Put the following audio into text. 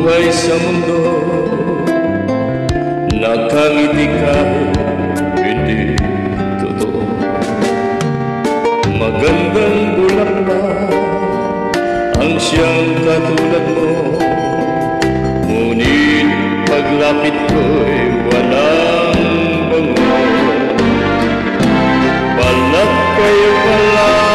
buhay sa mundo, nakangiti kahit hindi totoo. Magandang bulaklak ang siyang katulad mo, ngunit paglapit ko'y walang bango. Balat kayo pala